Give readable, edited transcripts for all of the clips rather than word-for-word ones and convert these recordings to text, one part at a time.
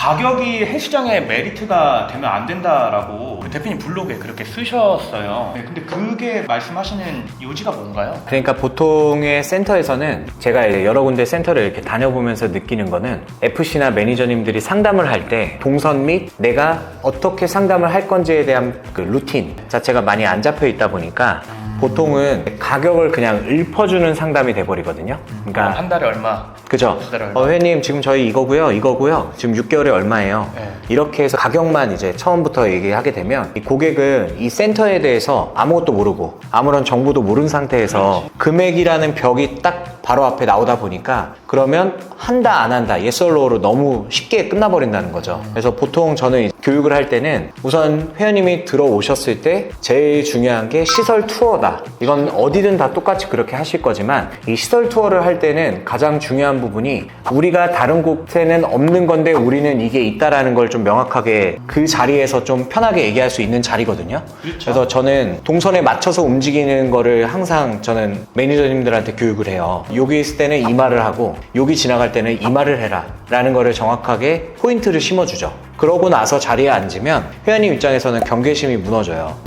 가격이 헬스장의 메리트가 되면 안 된다라고 그 대표님 블로그에 그렇게 쓰셨어요. 네, 근데 그게 말씀하시는 요지가 뭔가요? 그러니까 보통의 센터에서는 제가 이제 여러 군데 센터를 이렇게 다녀보면서 느끼는 거는 FC나 매니저님들이 상담을 할 때 동선 및 내가 어떻게 상담을 할 건지에 대한 그 루틴 자체가 많이 안 잡혀 있다 보니까 보통은 가격을 그냥 읊어주는 상담이 돼버리거든요. 그러니까 한 달에 얼마? 그죠? 두 달에 얼마? 회원님 지금 저희 이거고요. 지금 6개월에 얼마예요? 네. 이렇게 해서 가격만 이제 처음부터 얘기하게 되면 이 고객은 이 센터에 대해서 아무것도 모르고 아무런 정보도 모르는 상태에서 그렇지. 금액이라는 벽이 딱 바로 앞에 나오다 보니까 그러면 한다 안 한다 yes or no로 너무 쉽게 끝나버린다는 거죠. 그래서 보통 저는 교육을 할 때는 우선 회원님이 들어오셨을 때 제일 중요한 게 시설 투어다. 이건 어디든 다 똑같이 그렇게 하실 거지만 이 시설 투어를 할 때는 가장 중요한 부분이 우리가 다른 곳에는 없는 건데 우리는 이게 있다라는 걸 좀 명확하게 그 자리에서 좀 편하게 얘기할 수 있는 자리거든요. 그렇죠. 그래서 저는 동선에 맞춰서 움직이는 거를 항상 저는 매니저님들한테 교육을 해요. 여기 있을 때는 이 말을 하고 여기 지나갈 때는 이 말을 해라 라는 거를 정확하게 포인트를 심어주죠. 그러고 나서 자리에 앉으면 회원님 입장에서는 경계심이 무너져요.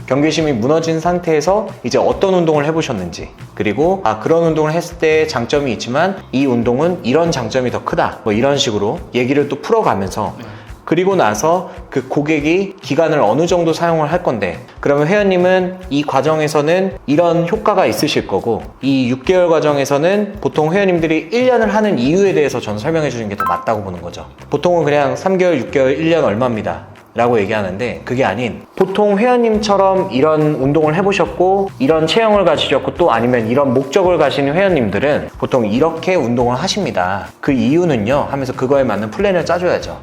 경계심이 무너진 상태에서 이제 어떤 운동을 해보셨는지, 그리고 그런 운동을 했을 때 장점이 있지만 이 운동은 이런 장점이 더 크다, 뭐 이런 식으로 얘기를 또 풀어가면서 그리고 나서 그 고객이 기간을 어느 정도 사용을 할 건데, 그러면 회원님은 이 과정에서는 이런 효과가 있으실 거고, 이 6개월 과정에서는 보통 회원님들이 1년을 하는 이유에 대해서 저는 설명해 주는 게 더 맞다고 보는 거죠. 보통은 그냥 3개월, 6개월, 1년 얼마입니다 라고 얘기하는데, 그게 아닌 보통 회원님처럼 이런 운동을 해보셨고 이런 체형을 가지셨고 또 아니면 이런 목적을 가시는 회원님들은 보통 이렇게 운동을 하십니다. 그 이유는요 하면서 그거에 맞는 플랜을 짜줘야죠.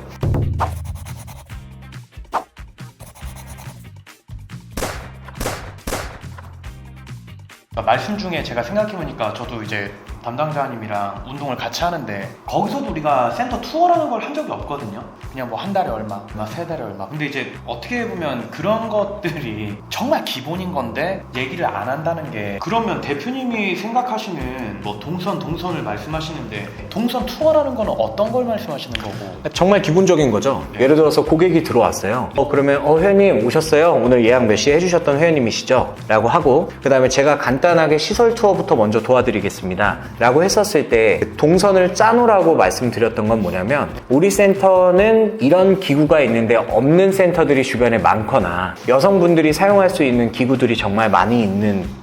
말씀 중에 제가 생각해보니까 저도 이제 담당자님이랑 운동을 같이 하는데 거기서도 우리가 센터 투어라는 걸 한 적이 없거든요. 그냥 뭐 한 달에 얼마, 세 달에 얼마. 근데 이제 어떻게 보면 그런 것들이 정말 기본인 건데 얘기를 안 한다는 게, 그러면 대표님이 생각하시는 뭐 동선을 말씀하시는데 동선 투어라는 거는 어떤 걸 말씀하시는 거고? 정말 기본적인 거죠. 네. 예를 들어서 고객이 들어왔어요. 그러면 회원님 오셨어요? 오늘 예약 몇 시에 해주셨던 회원님이시죠? 라고 하고, 그 다음에 제가 간단하게 시설 투어부터 먼저 도와드리겠습니다 라고 했었을 때 동선을 짜놓으라고 말씀드렸던 건 뭐냐면, 우리 센터는 이런 기구가 있는데 없는 센터들이 주변에 많거나 여성분들이 사용할 수 있는 기구들이 정말 많이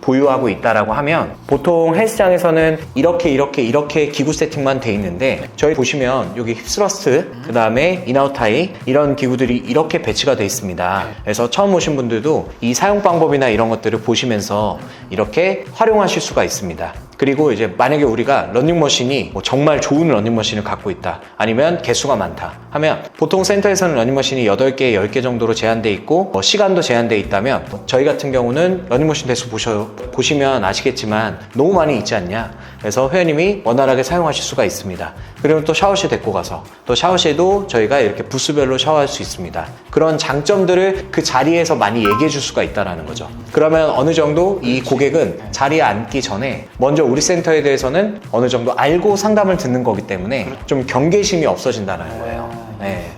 보유하고 있다라고 하면, 보통 헬스장에서는 이렇게 기구 세팅만 돼 있는데, 저희 보시면 여기 힙스러스트, 그 다음에 인아웃타이 이런 기구들이 이렇게 배치가 돼 있습니다. 그래서 처음 오신 분들도 이 사용 방법이나 이런 것들을 보시면서 이렇게 활용하실 수가 있습니다. 그리고 이제 만약에 우리가 러닝머신이 정말 좋은 러닝머신을 갖고 있다, 아니면 개수가 많다 하면, 보통 센터에서는 러닝머신이 8개, 10개 정도로 제한되어 있고 시간도 제한되어 있다면, 저희 같은 경우는 러닝머신 대수 보시면 아시겠지만 너무 많이 있지 않냐. 그래서 회원님이 원활하게 사용하실 수가 있습니다. 그리고 또 샤워실 데리고 가서 또 샤워실도 저희가 이렇게 부스별로 샤워할 수 있습니다. 그런 장점들을 그 자리에서 많이 얘기해 줄 수가 있다는 거죠. 그러면 어느 정도 이 고객은 자리에 앉기 전에 먼저 우리 센터에 대해서는 어느 정도 알고 상담을 듣는 거기 때문에 좀 경계심이 없어진다는 거예요. 네.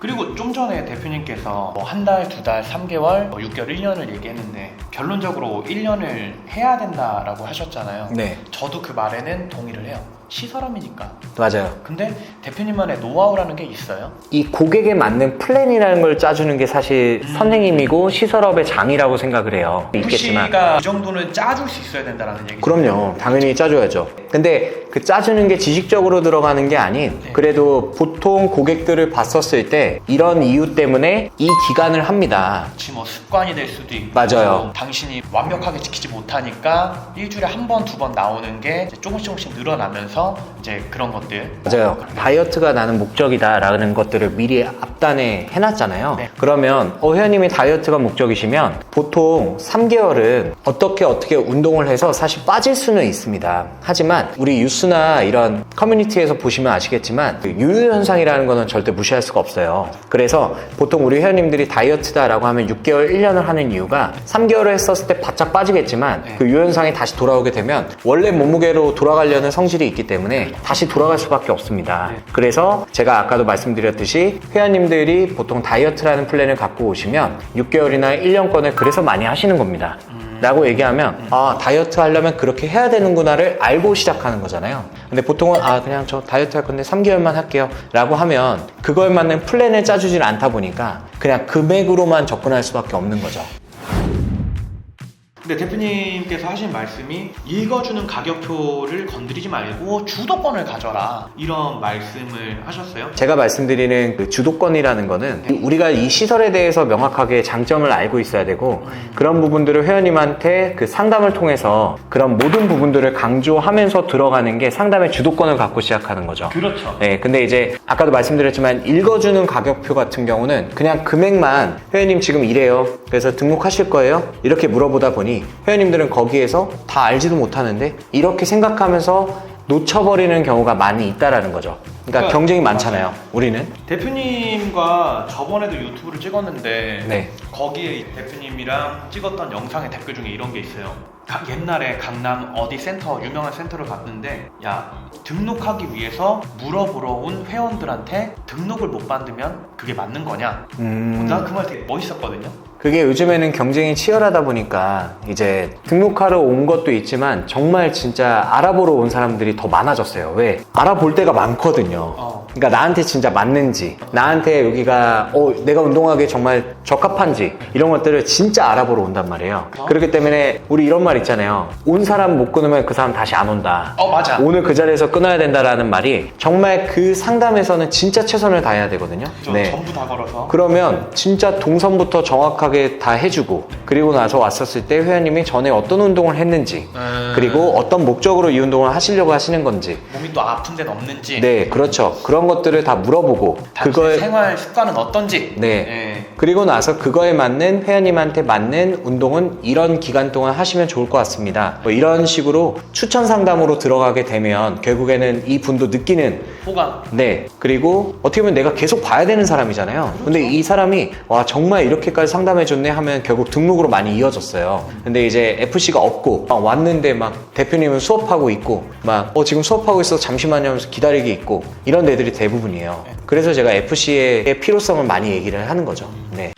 그리고 좀 전에 대표님께서 뭐 한 달, 두 달, 3개월, 6개월, 1년을 얘기했는데 결론적으로 1년을 해야 된다라고 하셨잖아요. 네. 저도 그 말에는 동의를 해요. 시설업이니까. 맞아요. 근데 대표님만의 노하우라는 게 있어요? 이 고객에 맞는 플랜이라는 걸 짜주는 게 사실 선생님이고 시설업의 장이라고 생각을 해요. 있겠지만 FC가 이 정도는 짜줄 수 있어야 된다는 얘기죠. 그럼요. 당연히 짜줘야죠. 근데 그 짜주는 게 지식적으로 들어가는 게 아닌, 그래도 보통 고객들을 봤었을 때 이런 이유 때문에 이 기간을 합니다. 지금 뭐 습관이 될 수도 있고, 맞아요. 당신이 완벽하게 지키지 못하니까 일주일에 한 번, 두 번 나오는 게 이제 조금씩 늘어나면서 보면서 이제 그런 것들. 맞아요. 다이어트가 나는 목적이다라는 것들을 미리 앞단에 해놨잖아요. 네. 그러면 회원님이 다이어트가 목적이시면 보통 3개월은 어떻게 운동을 해서 사실 빠질 수는 있습니다. 하지만 우리 뉴스나 이런 커뮤니티에서 보시면 아시겠지만 그 유효현상이라는 거는 절대 무시할 수가 없어요. 그래서 보통 우리 회원님들이 다이어트다라고 하면 6개월, 1년을 하는 이유가 3개월을 했었을 때 바짝 빠지겠지만 네. 그 유효현상이 다시 돌아오게 되면 원래 몸무게로 돌아가려는 성질이 있기 때문에 다시 돌아갈 수밖에 없습니다. 네. 그래서 제가 아까도 말씀드렸듯이 회원님들이 보통 다이어트라는 플랜을 갖고 오시면 6개월이나 1년권을 그래서 많이 하시는 겁니다. 라고 얘기하면 다이어트 하려면 그렇게 해야 되는구나를 알고 시작하는 거잖아요. 근데 보통은 그냥 저 다이어트 할 건데 3개월만 할게요 라고 하면 그거에 맞는 플랜을 짜주질 않다 보니까 그냥 금액으로만 접근할 수밖에 없는 거죠. 근데 대표님께서 하신 말씀이 읽어주는 가격표를 건드리지 말고 주도권을 가져라 이런 말씀을 하셨어요. 제가 말씀드리는 그 주도권이라는 거는 우리가 이 시설에 대해서 명확하게 장점을 알고 있어야 되고 그런 부분들을 회원님한테 그 상담을 통해서 그런 모든 부분들을 강조하면서 들어가는 게 상담의 주도권을 갖고 시작하는 거죠. 그렇죠. 네, 근데 이제 아까도 말씀드렸지만 읽어주는 가격표 같은 경우는 그냥 금액만 회원님 지금 이래요. 그래서 등록하실 거예요? 이렇게 물어보다 보니 회원님들은 거기에서 다 알지도 못하는데 이렇게 생각하면서 놓쳐버리는 경우가 많이 있다라는 거죠. 그러니까 경쟁이 많잖아요. 우리는. 대표님과 저번에도 유튜브를 찍었는데 네. 거기에 대표님이랑 찍었던 영상의 댓글 중에 이런 게 있어요. 옛날에 강남 어디 센터, 유명한 센터를 갔는데 야, 등록하기 위해서 물어보러 온 회원들한테 등록을 못 받으면 그게 맞는 거냐? 난 그 말 되게 멋있었거든요. 그게 요즘에는 경쟁이 치열하다 보니까 이제 등록하러 온 것도 있지만 정말 진짜 알아보러 온 사람들이 더 많아졌어요. 왜? 알아볼 때가 많거든요. 그러니까 나한테 진짜 맞는지, 나한테 여기가 내가 운동하기에 정말 적합한지 이런 것들을 진짜 알아보러 온단 말이에요. 그렇기 때문에 우리 이런 말 있잖아요. 온 사람 못 끊으면 그 사람 다시 안 온다. 맞아. 오늘 그 자리에서 끊어야 된다라는 말이 정말 그 상담에서는 진짜 최선을 다해야 되거든요. 전부 다 걸어서. 그러면 진짜 동선부터 정확하게 다 해주고 그리고 나서 왔었을 때 회원님이 전에 어떤 운동을 했는지 그리고 어떤 목적으로 이 운동을 하시려고 하시는 건지 몸이 또 아픈 데는 없는지. 네, 그렇죠. 그런 것들을 다 물어보고 당신의 생활 습관은 어떤지. 네. 그리고 나서 그거에 맞는 회원님한테 맞는 운동은 이런 기간 동안 하시면 좋을 것 같습니다. 뭐 이런 식으로 추천 상담으로 들어가게 되면 결국에는 이 분도 느끼는 호감. 네. 그리고 어떻게 보면 내가 계속 봐야 되는 사람이잖아요. 근데 이 사람이 와 정말 이렇게까지 상담해줬네 하면 결국 등록으로 많이 이어졌어요. 근데 이제 FC가 없고 막 왔는데 막 대표님은 수업하고 있고 막 지금 수업하고 있어 잠시만요 하면서 기다리기 있고 이런 데들이 대부분이에요. 그래서 제가 FC의 필요성을 많이 얘기를 하는 거죠. 네.